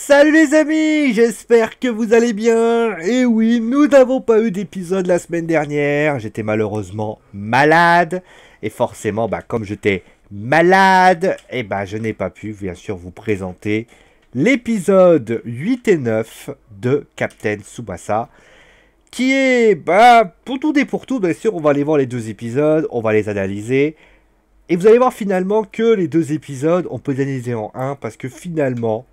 Salut les amis, j'espère que vous allez bien. Et oui, nous n'avons pas eu d'épisode la semaine dernière. J'étais malheureusement malade. Et forcément, comme j'étais malade, je n'ai pas pu bien sûr vous présenter l'épisode 8 et 9 de Captain Tsubasa. Qui est, pour tout et pour tout, bien sûr, on va aller voir les deux épisodes, on va les analyser. Et vous allez voir finalement que les deux épisodes, on peut les analyser en un, parce que finalement,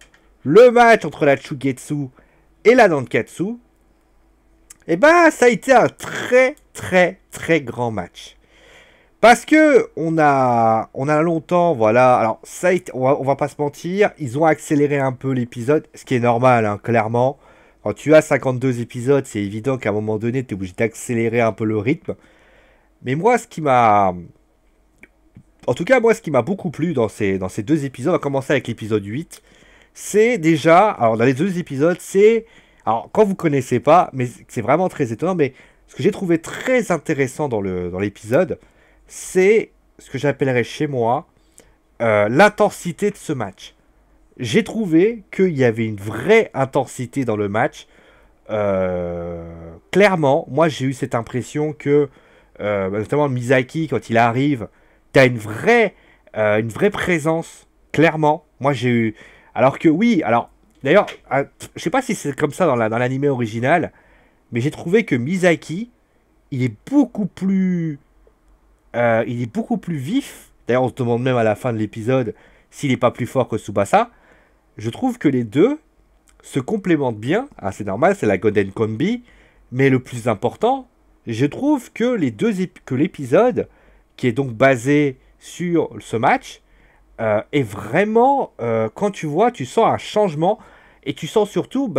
le match entre la Chugetsu et la Nankatsu, ça a été un très grand match. Parce que on a longtemps, voilà, alors ça a été, on va pas se mentir, ils ont accéléré un peu l'épisode, ce qui est normal, hein, clairement. Quand tu as 52 épisodes, c'est évident qu'à un moment donné, tu es obligé d'accélérer un peu le rythme. Mais moi, ce qui m'a beaucoup plu dans ces deux épisodes, on va commencer avec l'épisode 8, c'est déjà, alors dans les deux épisodes, alors quand vous connaissez pas, mais c'est vraiment très étonnant, mais ce que j'ai trouvé très intéressant dans l'épisode, c'est ce que j'appellerais chez moi l'intensité de ce match. J'ai trouvé qu'il y avait une vraie intensité dans le match. Clairement, moi j'ai eu cette impression que, notamment Misaki, quand il arrive, t'as une vraie présence, clairement. Moi j'ai eu... Alors que oui, alors d'ailleurs, je sais pas si c'est comme ça dans l'anime original, mais j'ai trouvé que Misaki, il est beaucoup plus vif. D'ailleurs, on se demande même à la fin de l'épisode s'il n'est pas plus fort que Tsubasa. Je trouve que les deux se complémentent bien. Ah, c'est normal, c'est la Golden Combi. Mais le plus important, je trouve que l'épisode, qui est donc basé sur ce match, est vraiment, quand tu vois, tu sens un changement. Et tu sens surtout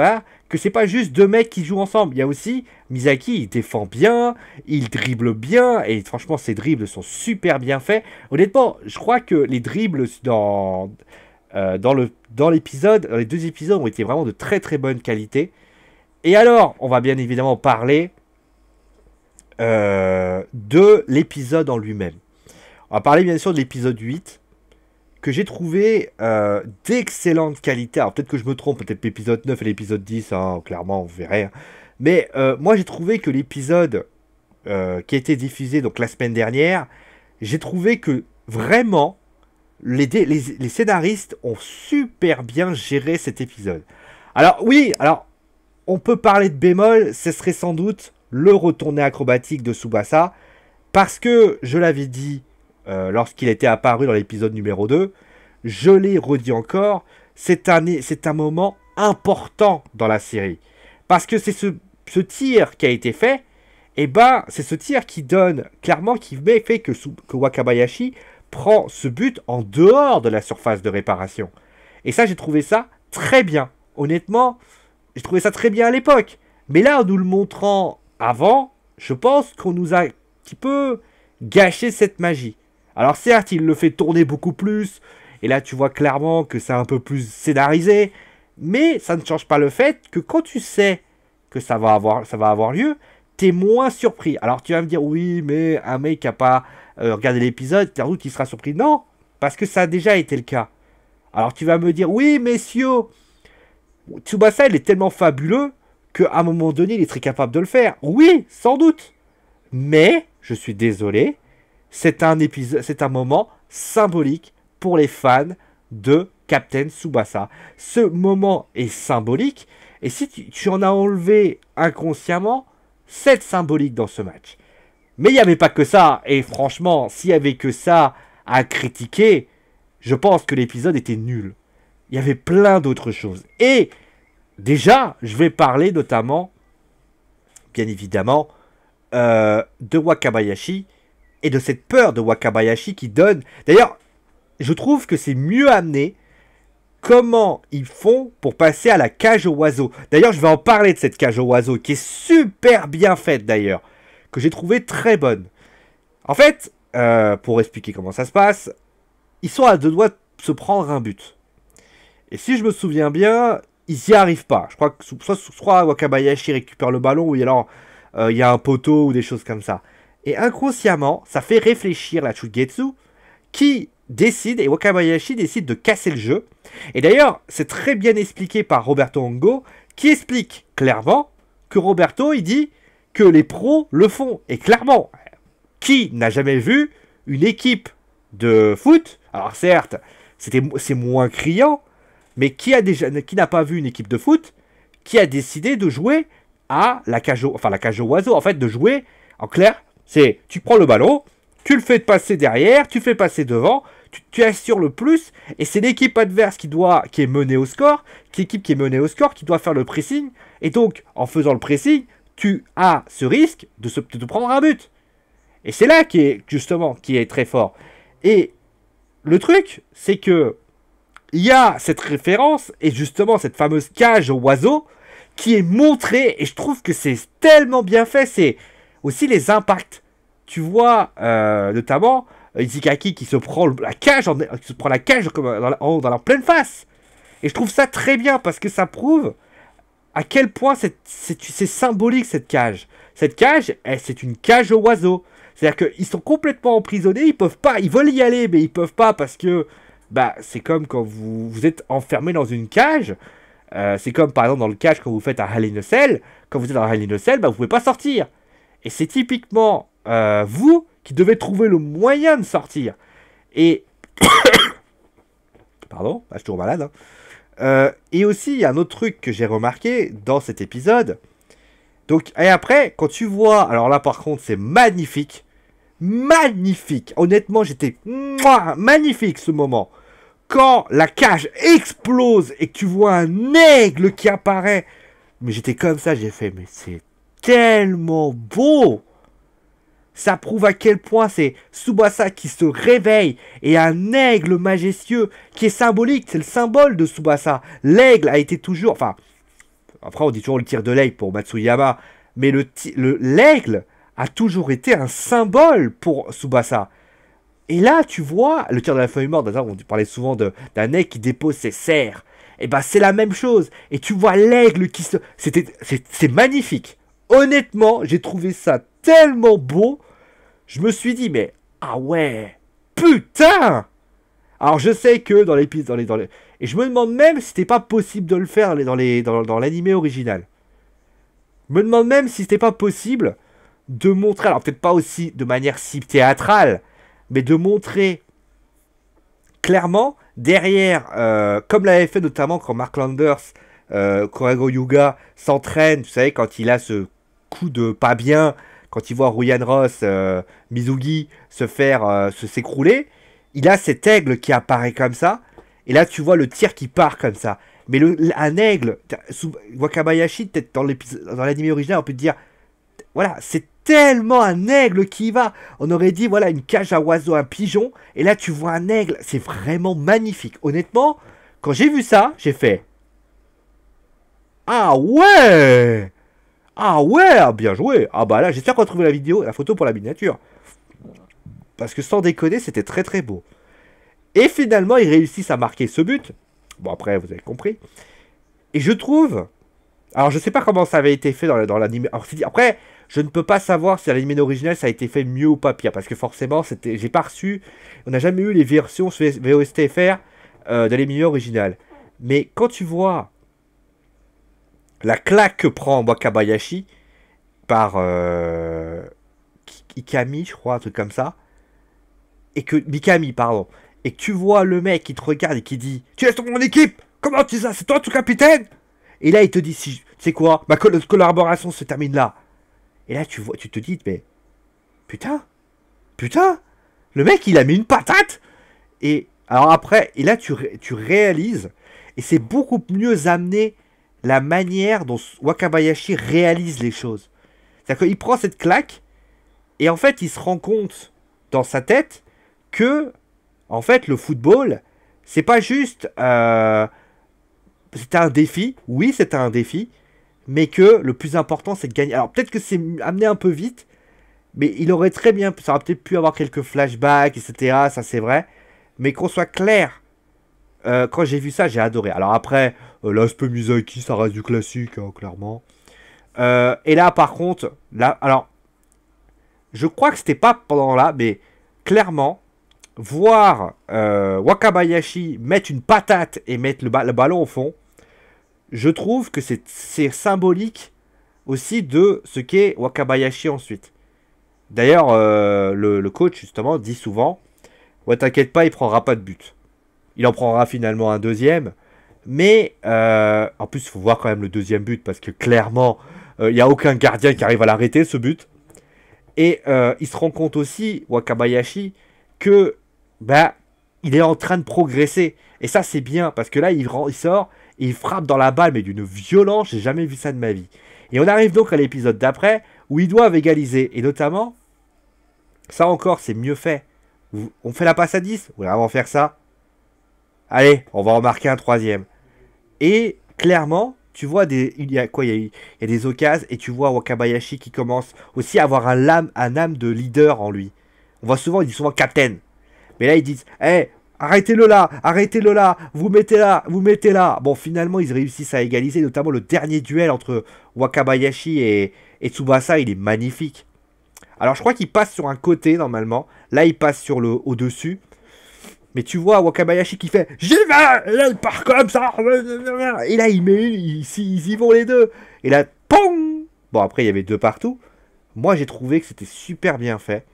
que c'est pas juste deux mecs qui jouent ensemble. Il y a aussi Misaki, il défend bien, il dribble bien. Et franchement, ses dribbles sont super bien faits. Honnêtement, je crois que les dribbles dans l'épisode, les deux épisodes ont été vraiment de très bonne qualité. Et alors, on va bien évidemment parler de l'épisode en lui-même. On va parler bien sûr de l'épisode 8, que j'ai trouvé d'excellente qualité. Alors peut-être que je me trompe, peut-être l'épisode 9 et l'épisode 10, hein, clairement, on verrait. Mais moi j'ai trouvé que l'épisode qui a été diffusé donc la semaine dernière, j'ai trouvé que vraiment, les scénaristes ont super bien géré cet épisode. Alors oui, on peut parler de bémol, ce serait sans doute le retourné acrobatique de Tsubasa, parce que, je l'avais dit lorsqu'il était apparu dans l'épisode numéro 2, je l'ai redit encore, c'est un moment important dans la série. Parce que c'est ce tir qui a été fait, c'est ce tir qui donne, clairement, qui fait que Wakabayashi prend ce but en dehors de la surface de réparation. Et ça, j'ai trouvé ça très bien. Honnêtement, j'ai trouvé ça très bien à l'époque. Mais là, en nous le montrant avant, je pense qu'on nous a un petit peu gâché cette magie. Alors certes, il le fait tourner beaucoup plus, et là tu vois clairement que c'est un peu plus scénarisé, mais ça ne change pas le fait que quand tu sais que ça va avoir lieu, t'es moins surpris. Alors tu vas me dire, oui, mais un mec qui n'a pas regardé l'épisode, t'as doute qu'il sera surpris. Non, parce que ça a déjà été le cas. Alors tu vas me dire, oui, messieurs, Tsubasa, il est tellement fabuleux qu'à un moment donné, il est très capable de le faire. Oui, sans doute. Mais, je suis désolé, c'est un moment symbolique pour les fans de Captain Tsubasa. Ce moment est symbolique, et si tu en as enlevé inconsciemment, c'est symbolique dans ce match. Mais il n'y avait pas que ça, et franchement, s'il n'y avait que ça à critiquer, je pense que l'épisode était nul. Il y avait plein d'autres choses. Et déjà, je vais parler notamment, bien évidemment, de Wakabayashi, et de cette peur de Wakabayashi qui donne... D'ailleurs, je trouve que c'est mieux amené comment ils font pour passer à la cage aux oiseaux. D'ailleurs, je vais en parler de cette cage aux oiseaux, qui est super bien faite d'ailleurs, que j'ai trouvé très bonne. En fait, pour expliquer comment ça se passe, ils sont à deux doigts de se prendre un but. Et si je me souviens bien, ils n'y arrivent pas. Je crois que soit Wakabayashi récupère le ballon, ou alors il y a un poteau ou des choses comme ça. Et inconsciemment, ça fait réfléchir la Chugetsu qui décide, et Wakabayashi décide de casser le jeu. Et d'ailleurs, c'est très bien expliqué par Roberto Hongo, qui explique clairement que Roberto, il dit que les pros le font. Et clairement, qui n'a jamais vu une équipe de foot, alors certes, c'est moins criant, mais qui n'a pas vu une équipe de foot qui a décidé de jouer à la cage au oiseau, en fait, de jouer, en clair, c'est, tu prends le ballon, tu le fais passer derrière, tu fais passer devant, tu assures le plus, et c'est l'équipe adverse qui est menée au score, qui doit faire le pressing, et donc, en faisant le pressing, tu as ce risque de te prendre un but. Et c'est là qui est très fort. Et le truc, c'est que il y a cette référence, et justement cette fameuse cage au oiseau, qui est montrée, et je trouve que c'est tellement bien fait, c'est aussi les impacts. Tu vois, notamment, Izikaki qui se prend la cage comme dans la pleine face. Et je trouve ça très bien, parce que ça prouve à quel point c'est symbolique cette cage. Cette cage, c'est une cage au oiseau. C'est-à-dire qu'ils sont complètement emprisonnés, ils veulent y aller, mais ils peuvent pas parce que c'est comme quand vous êtes enfermé dans une cage. C'est comme par exemple dans le cage quand vous faites un Hell in a Cell. Quand vous êtes dans un Hell in a Cell, vous pouvez pas sortir. Et c'est typiquement vous qui devez trouver le moyen de sortir. Et pardon, je suis toujours malade. Et aussi, il y a un autre truc que j'ai remarqué dans cet épisode. Donc, et après, quand tu vois, alors là par contre, c'est magnifique. Magnifique. Honnêtement, j'étais magnifique ce moment. Quand la cage explose et que tu vois un aigle qui apparaît. Mais j'étais comme ça, j'ai fait, mais c'est tellement beau. Ça prouve à quel point c'est Tsubasa qui se réveille et un aigle majestueux qui est symbolique. C'est le symbole de Tsubasa. L'aigle a été toujours... Enfin, après on dit toujours le tir de l'aigle pour Matsuyama. Mais l'aigle a toujours été un symbole pour Tsubasa. Et là, tu vois, le tir de la feuille morte, on parlait souvent d'un aigle qui dépose ses serres. Et c'est la même chose. Et tu vois l'aigle qui se... C'est magnifique. Honnêtement, j'ai trouvé ça tellement beau. Je me suis dit, mais... Ah ouais, putain. Alors, je sais que dans l'épisode... Et je me demande même si c'était pas possible de le faire dans l'animé original. Je me demande même si c'était pas possible de montrer... Alors, peut-être pas aussi de manière si théâtrale, mais de montrer clairement derrière, comme l'avait fait notamment quand Mark Landers, Korago Yuga s'entraîne, tu savez, quand il a ce coup de pas bien, quand il voit Ruyan Ross, Mizugi s'écrouler, il a cet aigle qui apparaît comme ça, et là tu vois le tir qui part comme ça. Mais un aigle, Wakabayashi, peut-être dans l'anime original, on peut te dire, voilà, c'est tellement un aigle qui va. On aurait dit, voilà, une cage à oiseaux, un pigeon. Et là, tu vois un aigle. C'est vraiment magnifique. Honnêtement, quand j'ai vu ça, j'ai fait... Ah ouais. Ah ouais, bien joué. Ah bah là, j'espère qu'on va trouver la photo pour la miniature. Parce que sans déconner, c'était très très beau. Et finalement, ils réussissent à marquer ce but. Bon, après, vous avez compris. Et je trouve... Alors, je sais pas comment ça avait été fait dans l'anime. Après... Je ne peux pas savoir si l'anime original ça a été fait mieux ou pas pire. Parce que forcément, j'ai pas reçu... On n'a jamais eu les versions VOSTFR de l'anime original. Mais quand tu vois la claque que prend Wakabayashi par Ikami, je crois, un truc comme ça. Et que... Mikami, pardon. Et que tu vois le mec qui te regarde et qui dit « Tu es sur mon équipe. Comment tu sais ça? C'est toi tout capitaine ?» Et là, il te dit « Tu sais quoi? Ma collaboration se termine là. » Et là, tu te dis, mais putain, le mec, il a mis une patate. Et alors après, et là, tu réalises, et c'est beaucoup mieux amené la manière dont Wakabayashi réalise les choses. C'est-à-dire qu'il prend cette claque, et en fait, il se rend compte dans sa tête que, en fait, le football, c'est pas juste, c'était un défi. Oui, c'était un défi. Mais que le plus important, c'est de gagner. Alors, peut-être que c'est amené un peu vite, mais il aurait très bien... Ça aurait peut-être pu avoir quelques flashbacks, etc. Ça, c'est vrai. Mais qu'on soit clair, quand j'ai vu ça, j'ai adoré. Alors après, l'aspect Miyazaki, ça reste du classique, hein, clairement. Et là, par contre, là... Alors, je crois que c'était pas pendant là, mais clairement, voir Wakabayashi mettre une patate et mettre le ballon au fond, je trouve que c'est symbolique aussi de ce qu'est Wakabayashi ensuite. D'ailleurs, le coach, justement, dit souvent, ouais, t'inquiète pas, il prendra pas de but. Il en prendra finalement un deuxième. Mais, en plus, il faut voir quand même le deuxième but, parce que clairement, il n'y a aucun gardien qui arrive à l'arrêter, ce but. Et il se rend compte aussi, Wakabayashi, que bah, il est en train de progresser. Et ça, c'est bien, parce que là, il sort, et il frappe dans la balle, mais d'une violence, j'ai jamais vu ça de ma vie. Et on arrive donc à l'épisode d'après, où ils doivent égaliser. Et notamment, ça encore, c'est mieux fait. On fait la passe à 10, on va vraiment faire ça. Allez, on va en marquer un troisième. Et clairement, tu vois, il y a quoi, il y a des occasions, et tu vois Wakabayashi qui commence aussi à avoir un âme de leader en lui. On voit souvent, il dit souvent captain. Mais là, ils disent, hey, arrêtez-le là, vous mettez là. Bon, finalement, ils réussissent à égaliser, notamment le dernier duel entre Wakabayashi et Tsubasa, il est magnifique. Alors, je crois qu'il passe sur un côté, normalement. Là, il passe sur le au-dessus. Mais tu vois Wakabayashi qui fait j'y vais, et là il part comme ça, et là il met ils y vont les deux, et là pong. Bon, après il y avait deux partout. Moi j'ai trouvé que c'était super bien fait,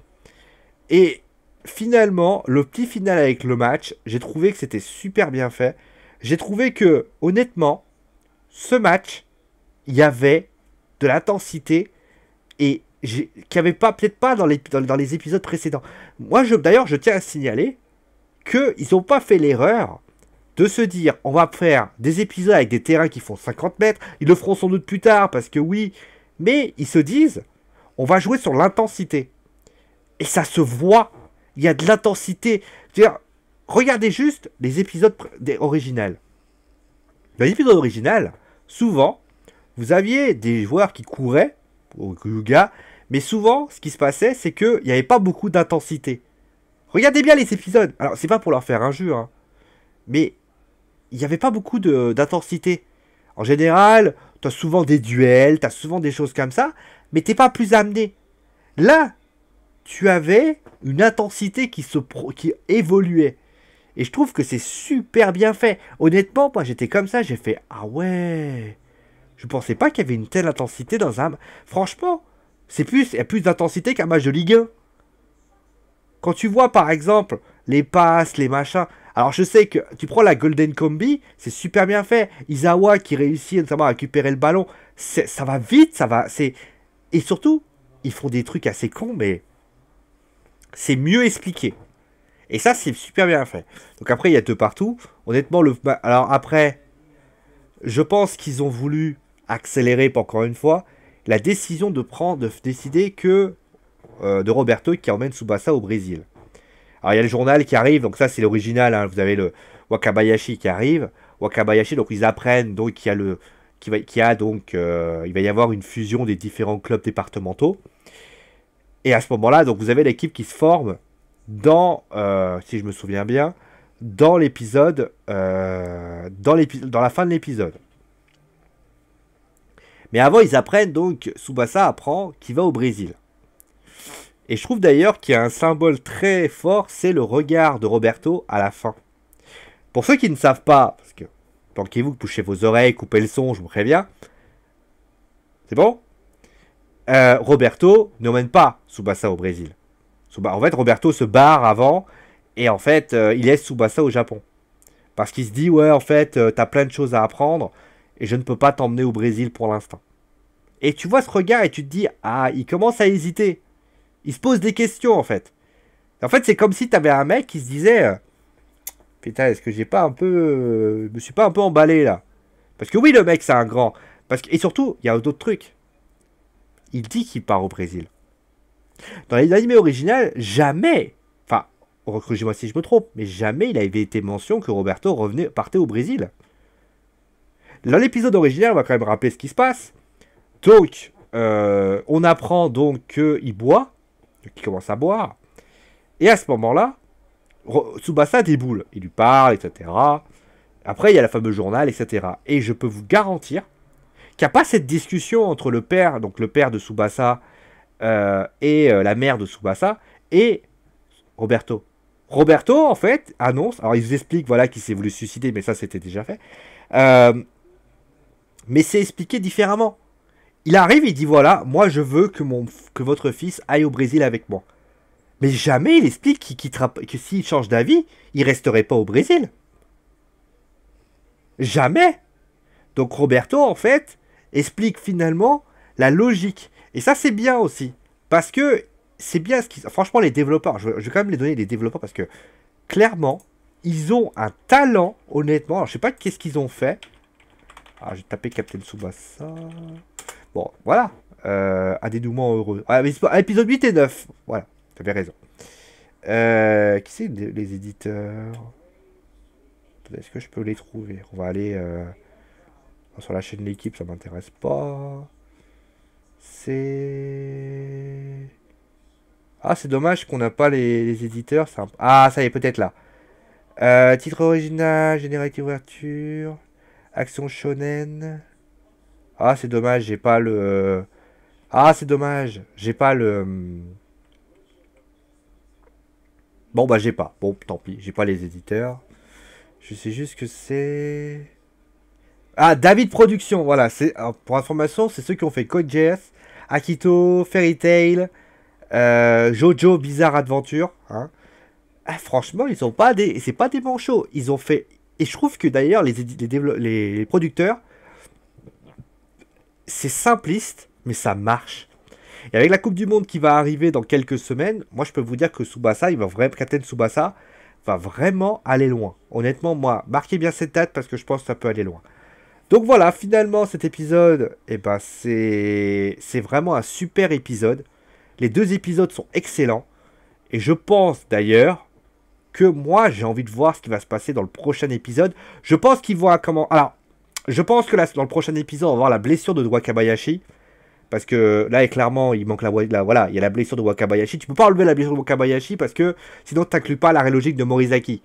et finalement le petit final avec le match, j'ai trouvé que c'était super bien fait. J'ai trouvé que honnêtement ce match, il y avait de l'intensité, et qu'il n'y avait pas, peut-être pas dans les épisodes précédents. Moi d'ailleurs je tiens à signaler qu'ils n'ont pas fait l'erreur de se dire on va faire des épisodes avec des terrains qui font 50 mètres, ils le feront sans doute plus tard parce que oui, mais ils se disent on va jouer sur l'intensité. Et ça se voit, il y a de l'intensité. Regardez juste les épisodes originaux. Dans les épisodes originaux, souvent, vous aviez des joueurs qui couraient au Yuga, mais souvent, ce qui se passait, c'est qu'il n'y avait pas beaucoup d'intensité. Regardez bien les épisodes. Alors, c'est pas pour leur faire injure, hein, mais il n'y avait pas beaucoup d'intensité. En général, tu as souvent des duels, tu as souvent des choses comme ça, mais t'es pas plus amené. Là, tu avais une intensité qui évoluait. Et je trouve que c'est super bien fait. Honnêtement, moi j'étais comme ça, j'ai fait ah ouais. Je pensais pas qu'il y avait une telle intensité dans un. Franchement, il y a plus d'intensité qu'un match de Ligue 1. Quand tu vois par exemple les passes, les machins. Alors je sais que tu prends la Golden Combi, c'est super bien fait. Izawa qui réussit notamment à récupérer le ballon, ça va vite, ça va. Et surtout, ils font des trucs assez cons, mais c'est mieux expliqué. Et ça, c'est super bien fait. Donc après, il y a deux partout. Honnêtement, alors après, je pense qu'ils ont voulu accélérer, encore une fois, la décision de décider que de Roberto qui emmène Tsubasa au Brésil. Alors il y a le journal qui arrive, donc ça c'est l'original, hein. Vous avez le Wakabayashi qui arrive. Wakabayashi, donc ils apprennent donc qu'il va y avoir une fusion des différents clubs départementaux. Et à ce moment-là, donc vous avez l'équipe qui se forme dans, si je me souviens bien, dans l'épisode, dans la fin de l'épisode. Mais avant, ils apprennent donc, Tsubasa apprend qu'il va au Brésil. Et je trouve d'ailleurs qu'il y a un symbole très fort, c'est le regard de Roberto à la fin. Pour ceux qui ne savent pas, parce que planquez-vous, touchez vos oreilles, coupez le son, je vous préviens. C'est bon? Roberto n'emmène pas Tsubasa au Brésil. En fait, Roberto se barre avant, et en fait, il laisse Tsubasa au Japon. Parce qu'il se dit, ouais, en fait, t'as plein de choses à apprendre, et je ne peux pas t'emmener au Brésil pour l'instant. Et tu vois ce regard, et tu te dis, ah, il commence à hésiter. Il se pose des questions, en fait. En fait, c'est comme si tu avais un mec qui se disait putain, est-ce que j'ai pas un peu. Je me suis pas un peu emballé, là. Parce que oui, le mec, c'est un grand. Et surtout, il y a d'autres trucs. Il dit qu'il part au Brésil. Dans l'anime original, jamais. Enfin, corrigez-moi si je me trompe, mais jamais il avait été mention que Roberto partait au Brésil. Dans l'épisode original, on va quand même rappeler ce qui se passe. Donc, on apprend donc qu'il boit. Qui commence à boire. Et à ce moment-là, Tsubasa déboule. Il lui parle, etc. Après, il y a le fameux journal, etc. Et je peux vous garantir qu'il n'y a pas cette discussion entre le père, donc le père de Tsubasa, et la mère de Tsubasa, et Roberto. Roberto, en fait, annonce, alors il vous explique, voilà, qu'il s'est voulu se suicider, mais ça, c'était déjà fait. Euh, mais c'est expliqué différemment. Il arrive, il dit, voilà, moi, je veux que votre fils aille au Brésil avec moi. Mais jamais il explique qu'il quittera, que s'il change d'avis, il resterait pas au Brésil. Jamais. Donc Roberto, en fait, explique finalement la logique. Et ça, c'est bien aussi. Parce que c'est bien ce qu'ils... Franchement, les développeurs, je vais quand même les donner les développeurs parce que clairement, ils ont un talent, honnêtement. Alors, je sais pas qu'est-ce qu'ils ont fait. Ah, j'ai tapé Captain Tsubasa. Bon, voilà. Un dénouement heureux. Ah, épisode 8 et 9. Voilà, t'avais raison. Qui c'est les éditeurs? Est-ce que je peux les trouver? On va aller sur la chaîne L'équipe, ça m'intéresse pas. C'est... Ah, c'est dommage qu'on n'a pas les éditeurs. Ah, ça y est, peut-être là. Titre original, générique d'ouverture, action shonen. Ah, c'est dommage, j'ai pas le... Ah, c'est dommage, j'ai pas le... Bon, bah, j'ai pas. Bon, tant pis, j'ai pas les éditeurs. Je sais juste que c'est... Ah, David Productions, voilà. Pour information, c'est ceux qui ont fait Code.js, Akito, Fairy Tail, Jojo Bizarre Adventure. Hein. Ah, franchement, ils sont pas des... C'est pas des manchots. Ils ont fait... Et je trouve que d'ailleurs, les producteurs, c'est simpliste, mais ça marche. Et avec la Coupe du Monde qui va arriver dans quelques semaines, moi je peux vous dire que Tsubasa, Captain Tsubasa va vraiment aller loin. Honnêtement, moi, marquez bien cette date parce que je pense que ça peut aller loin. Donc voilà, finalement cet épisode, eh ben, c'est vraiment un super épisode. Les deux épisodes sont excellents. Et je pense d'ailleurs que moi j'ai envie de voir ce qui va se passer dans le prochain épisode. Je pense qu'ils vont comment... Alors, je pense que là, dans le prochain épisode, on va voir la blessure de Wakabayashi. Parce que là, clairement, il manque voilà, il y a la blessure de Wakabayashi. Tu peux pas enlever la blessure de Wakabayashi parce que sinon, tu n'inclus pas l'arrêt logique de Morizaki.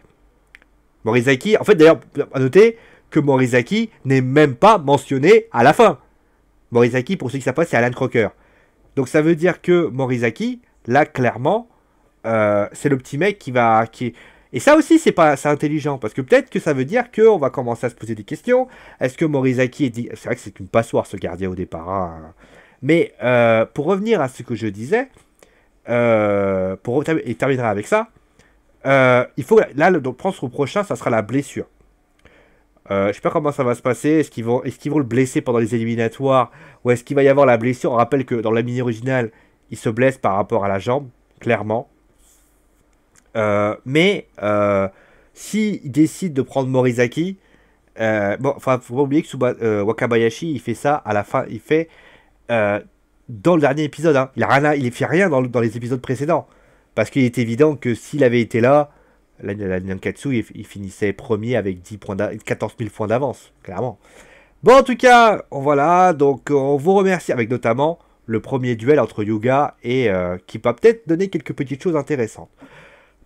Morizaki, en fait, d'ailleurs, à noter que Morizaki n'est même pas mentionné à la fin. Morizaki, pour ceux qui savent pas, c'est Alan Crocker. Donc ça veut dire que Morizaki, là, clairement, c'est le petit mec qui va... Et ça aussi, c'est intelligent, parce que peut-être que ça veut dire qu'on va commencer à se poser des questions. Est-ce que Morizaki est... C'est vrai que c'est une passoire, ce gardien, au départ. Hein. Mais pour revenir à ce que je disais, et terminerai avec ça, il faut... Là, le prochain, ça sera la blessure. Je sais pas comment ça va se passer. Est-ce qu'ils vont le blesser pendant les éliminatoires? Ou est-ce qu'il va y avoir la blessure? On rappelle que dans la mini originale, il se blesse par rapport à la jambe, clairement. Mais s'il décide de prendre Morizaki, bon, enfin, faut pas oublier que Wakabayashi, il fait ça à la fin. Il fait dans le dernier épisode. Hein, il fait rien dans les épisodes précédents. Parce qu'il est évident que s'il avait été là, la Nankatsu, il finissait premier avec 14 000 points d'avance, clairement. Bon, en tout cas, voilà, donc on vous remercie avec notamment le premier duel entre Yuga et qui va peut-être donner quelques petites choses intéressantes.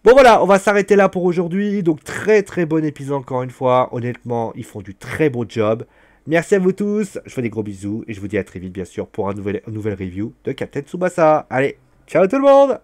Bon voilà, on va s'arrêter là pour aujourd'hui. Donc très très bon épisode encore une fois. Honnêtement, ils font du très beau job. Merci à vous tous, je vous fais des gros bisous et je vous dis à très vite bien sûr pour une nouvelle review de Captain Tsubasa. Allez, ciao tout le monde!